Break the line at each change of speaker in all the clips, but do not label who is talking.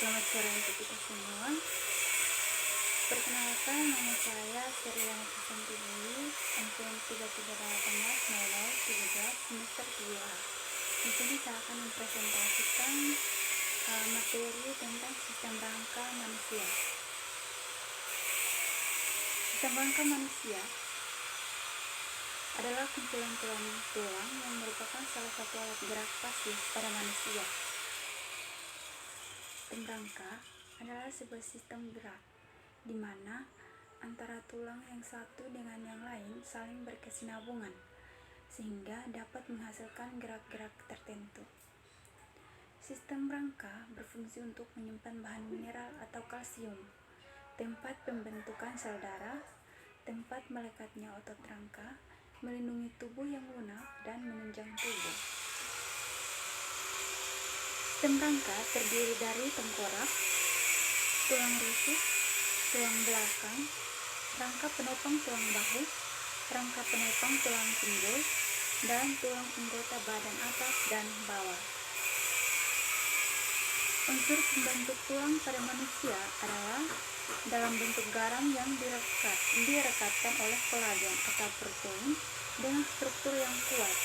Selamat sore untuk kita semua. Perkenalkan, nama saya Seriana Kusantiwi, NPM 33180013 semester 3A. Di sini saya akan mempresentasikan materi tentang sistem rangka manusia. Sistem rangka manusia adalah kumpulan tulang yang merupakan salah satu alat gerak pasif pada manusia. Sistem rangka adalah sebuah sistem gerak di mana antara tulang yang satu dengan yang lain saling berkesinambungan sehingga dapat menghasilkan gerak-gerak tertentu. Sistem rangka berfungsi untuk menyimpan bahan mineral atau kalsium, tempat pembentukan sel darah, tempat melekatnya otot rangka, melindungi tubuh yang lunak dan menunjang tubuh. Sistem rangka terdiri dari tengkorak, tulang rusuk, tulang belakang, rangka penopang tulang bahu, rangka penopang tulang pinggul, dan tulang anggota badan atas dan bawah. Unsur pembentuk tulang pada manusia adalah dalam bentuk garam yang direkatkan oleh kolagen atau protein dengan struktur yang kuat.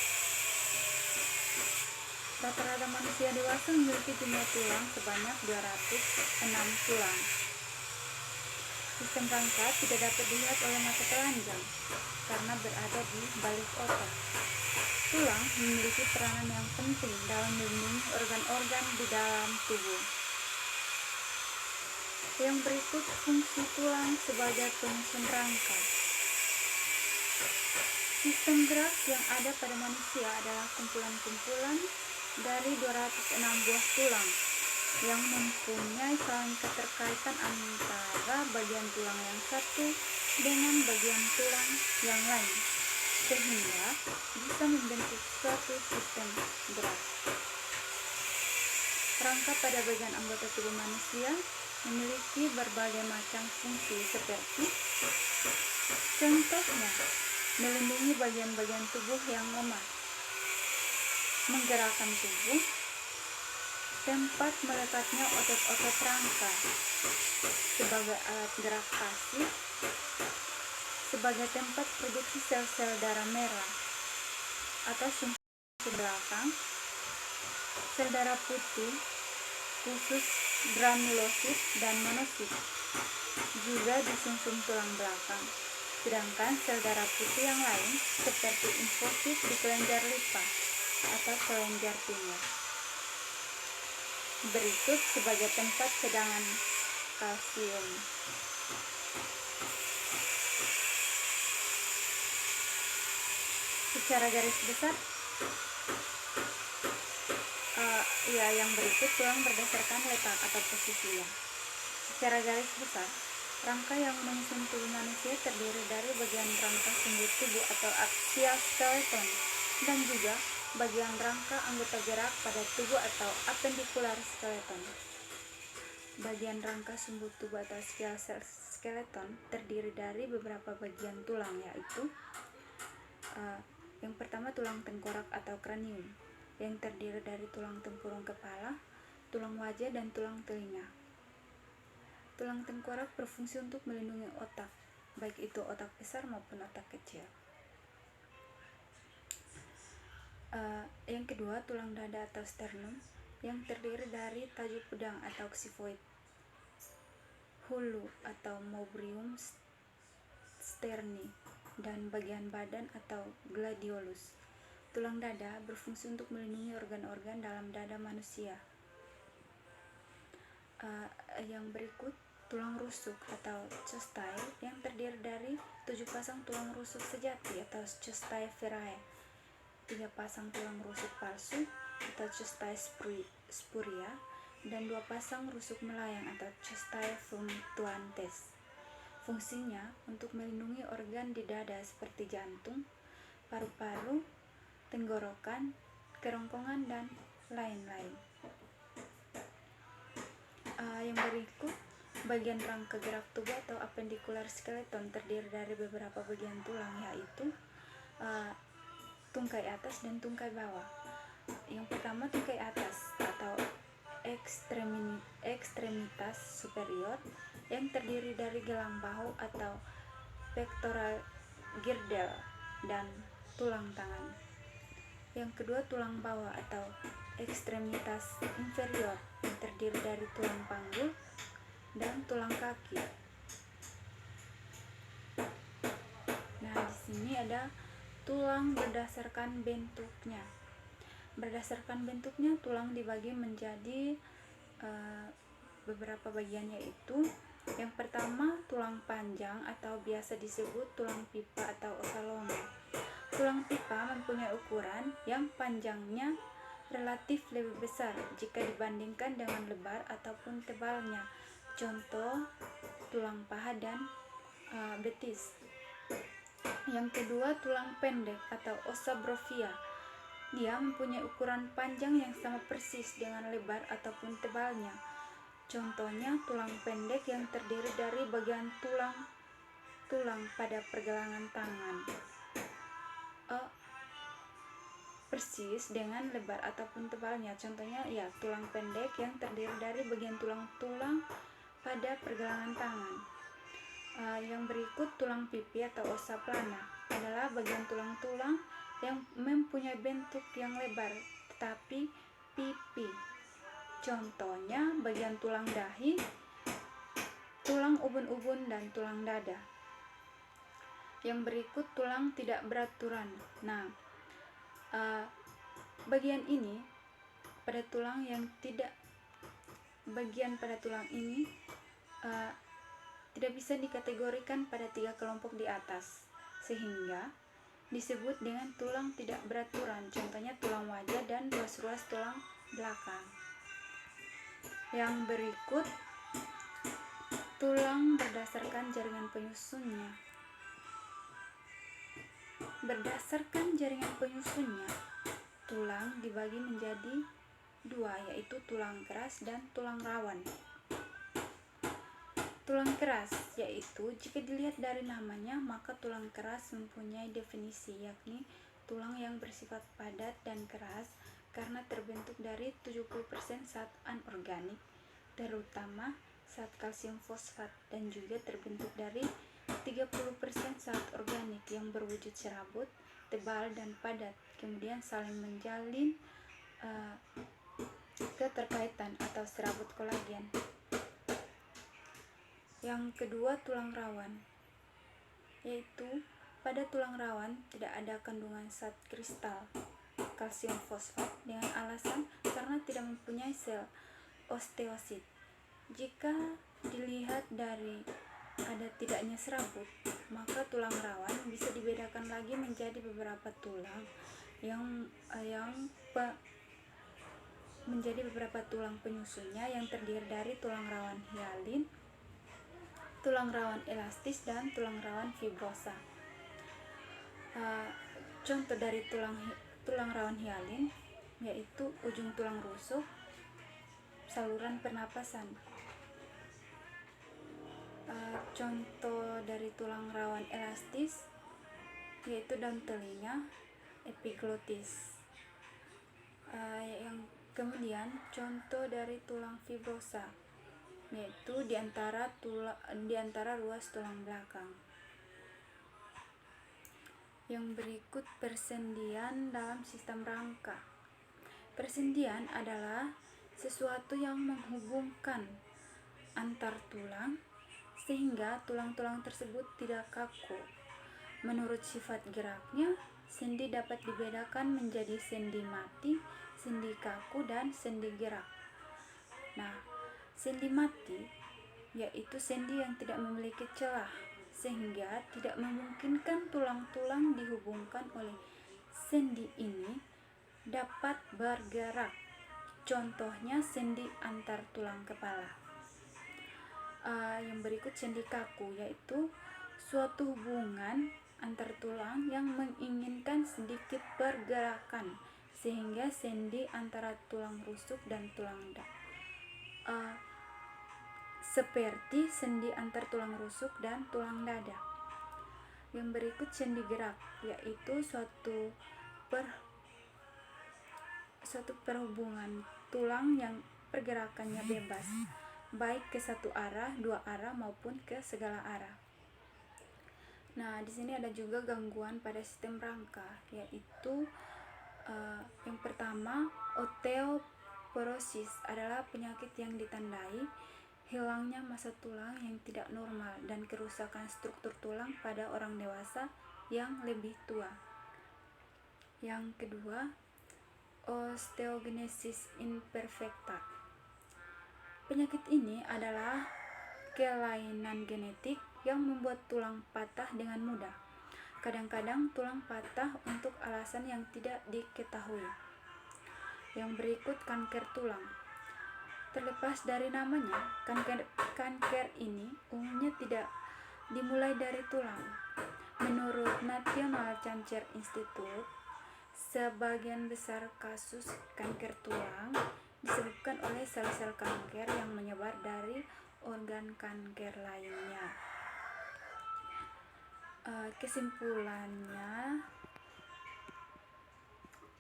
Rata-rata manusia dewasa memiliki jumlah tulang sebanyak 206 tulang. Sistem rangka tidak dapat dilihat oleh mata telanjang karena berada di balik otot. Tulang memiliki peranan yang penting dalam melindungi organ-organ di dalam tubuh. Yang berikut fungsi tulang sebagai penyusun rangka. Sistem gerak yang ada pada manusia adalah kumpulan-kumpulan dari 206 buah tulang yang mempunyai saling keterkaitan antara bagian tulang yang satu dengan bagian tulang yang lain, sehingga bisa membentuk suatu sistem gerak. Rangka pada bagian anggota tubuh manusia memiliki berbagai macam fungsi seperti contohnya, melindungi bagian-bagian tubuh yang lemah, menggerakkan tubuh, tempat melekatnya otot-otot rangka sebagai alat gerak pasif, sebagai tempat produksi sel-sel darah merah atau sumsum belakang, sel darah putih, khusus granulosit dan monosit, juga di sumsum tulang belakang. Sedangkan sel darah putih yang lain seperti limfosit di kelenjar limfa atau kelenjar timur. Berikut sebagai tempat cadangan kalsium. Secara garis besar, yang berikut tulang berdasarkan letak atau posisinya. Secara garis besar, rangka yang menyusun tubuh manusia terdiri dari bagian rangka sumbu tubuh atau axial skeleton dan juga bagian rangka anggota gerak pada tubuh atau appendicular skeleton. Bagian rangka sumbu tubuh atau axial skeleton terdiri dari beberapa bagian tulang, yaitu yang pertama tulang tengkorak atau kranium yang terdiri dari tulang tempurung kepala, tulang wajah, dan tulang telinga. Tulang tengkorak berfungsi untuk melindungi otak, baik itu otak besar maupun otak kecil. Yang kedua, tulang dada atau sternum yang terdiri dari tajuk pedang atau xifoid, hulu atau mobrium sterni, dan bagian badan atau gladiolus. Tulang dada berfungsi untuk melindungi organ-organ dalam dada manusia. Yang berikut, tulang rusuk atau costae yang terdiri dari 7 pasang tulang rusuk sejati atau costae verae, 3 pasang tulang rusuk palsu atau costae spuria, dan 2 pasang rusuk melayang atau costae fluctuantes. Fungsinya untuk melindungi organ di dada seperti jantung, paru-paru, tenggorokan, kerongkongan, dan lain-lain. Yang berikut, bagian rangka gerak tubuh atau appendicular skeleton terdiri dari beberapa bagian tulang, yaitu tungkai atas dan tungkai bawah. Yang pertama, tungkai atas atau extremity atas superior yang terdiri dari gelang bahu atau pectoral girdle dan tulang tangan. Yang kedua, tulang bawah atau ekstremitas inferior yang terdiri dari tulang panggul dan tulang kaki. Nah, di sini ada tulang berdasarkan bentuknya. Berdasarkan bentuknya, tulang dibagi menjadi beberapa bagian, yaitu yang pertama tulang panjang atau biasa disebut tulang pipa atau osaloma. Tulang pipa mempunyai ukuran yang panjangnya relatif lebih besar jika dibandingkan dengan lebar ataupun tebalnya. Contoh tulang paha dan betis. Yang kedua, tulang pendek atau ossa brovia. Dia mempunyai ukuran panjang yang sama persis dengan lebar ataupun tebalnya. Contohnya tulang pendek yang terdiri dari bagian tulang pada pergelangan tangan persis dengan lebar ataupun tebalnya. Contohnya ya tulang pendek yang terdiri dari bagian tulang pada pergelangan tangan. Yang berikut tulang pipi atau ossa plana adalah bagian tulang-tulang yang mempunyai bentuk yang lebar tetapi pipi. Contohnya bagian tulang dahi, tulang ubun-ubun, dan tulang dada. Yang berikut tulang tidak beraturan. Nah, bagian pada tulang ini tidak bisa dikategorikan pada 3 kelompok di atas, sehingga disebut dengan tulang tidak beraturan. Contohnya tulang wajah dan ruas-ruas tulang belakang. Yang berikut tulang berdasarkan jaringan penyusunnya. Berdasarkan jaringan penyusunnya, tulang dibagi menjadi 2, yaitu tulang keras dan tulang rawan. Tulang keras yaitu jika dilihat dari namanya, maka tulang keras mempunyai definisi, yakni tulang yang bersifat padat dan keras karena terbentuk dari 70% zat anorganik, terutama zat kalsium fosfat, dan juga terbentuk dari 30% zat organik yang berwujud serabut, tebal, dan padat, kemudian saling menjalin keterkaitan atau serabut kolagen. Yang kedua, tulang rawan, yaitu pada tulang rawan tidak ada kandungan zat kristal kalsium fosfat dengan alasan karena tidak mempunyai sel osteosit. Jika dilihat dari ada tidaknya serabut, maka tulang rawan bisa dibedakan lagi menjadi beberapa tulang menjadi beberapa tulang penyusunnya yang terdiri dari tulang rawan hialin, tulang rawan elastis, dan tulang rawan fibrosa. Contoh dari tulang rawan hialin yaitu ujung tulang rusuk, saluran pernapasan. Contoh dari tulang rawan elastis yaitu daun telinga, epiglotis. Yang kemudian contoh dari tulang fibrosa yaitu di antara ruas tulang belakang. Yang berikut persendian dalam sistem rangka. Persendian adalah sesuatu yang menghubungkan antar tulang sehingga tulang-tulang tersebut tidak kaku. Menurut sifat geraknya, sendi dapat dibedakan menjadi sendi mati, sendi kaku, dan sendi gerak. Nah, sendi mati yaitu sendi yang tidak memiliki celah sehingga tidak memungkinkan tulang-tulang dihubungkan oleh sendi ini dapat bergerak. Contohnya sendi antar tulang kepala. Yang berikut sendi kaku yaitu suatu hubungan antar tulang yang menginginkan sedikit pergerakan sehingga sendi antara tulang rusuk dan tulang seperti sendi antar tulang rusuk dan tulang dada. Yang berikut sendi gerak yaitu suatu perhubungan tulang yang pergerakannya bebas. baik ke satu arah, dua arah maupun ke segala arah. Nah, di sini ada juga gangguan pada sistem rangka, yaitu yang pertama, osteoporosis adalah penyakit yang ditandai hilangnya massa tulang yang tidak normal dan kerusakan struktur tulang pada orang dewasa yang lebih tua. Yang kedua, osteogenesis imperfecta. Penyakit ini adalah kelainan genetik yang membuat tulang patah dengan mudah. Kadang-kadang tulang patah untuk alasan yang tidak diketahui. Yang berikut, kanker tulang. Terlepas dari namanya, kanker ini umumnya tidak dimulai dari tulang. Menurut National Cancer Institute, sebagian besar kasus kanker tulang disebabkan oleh sel-sel kanker yang menyebar dari organ kanker lainnya. Kesimpulannya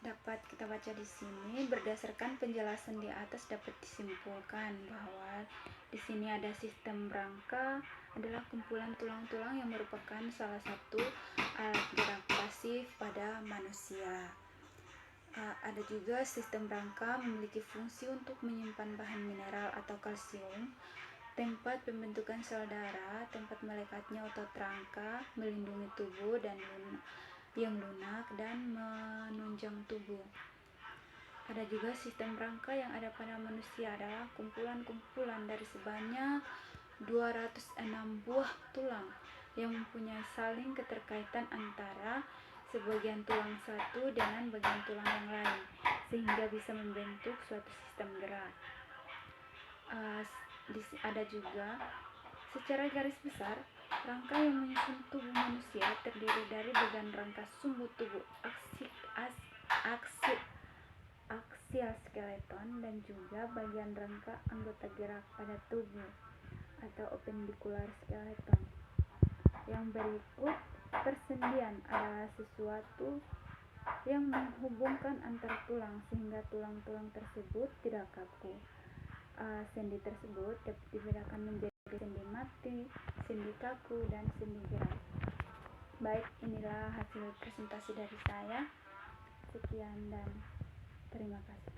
dapat kita baca di sini. Berdasarkan penjelasan di atas dapat disimpulkan bahwa di sini ada sistem rangka adalah kumpulan tulang-tulang yang merupakan salah satu alat gerak pasif pada manusia. Ada juga sistem rangka memiliki fungsi untuk menyimpan bahan mineral atau kalsium, tempat pembentukan sel darah, tempat melekatnya otot rangka, melindungi tubuh yang lunak dan menunjang tubuh. Ada juga sistem rangka yang ada pada manusia adalah kumpulan-kumpulan dari sebanyak 206 buah tulang yang mempunyai saling keterkaitan antara sebagian tulang satu dengan bagian tulang yang lain sehingga bisa membentuk suatu sistem gerak. Ada juga secara garis besar rangka yang menyusun tubuh manusia terdiri dari bagian rangka sumbu tubuh aksial skeleton dan juga bagian rangka anggota gerak pada tubuh atau appendicular skeleton. Yang berikut, persendian adalah sesuatu yang menghubungkan antara tulang sehingga tulang-tulang tersebut tidak kaku. Sendi tersebut dapat dibedakan menjadi sendi mati, sendi kaku, dan sendi gerak. Baik, inilah hasil presentasi dari saya. Sekian dan terima kasih.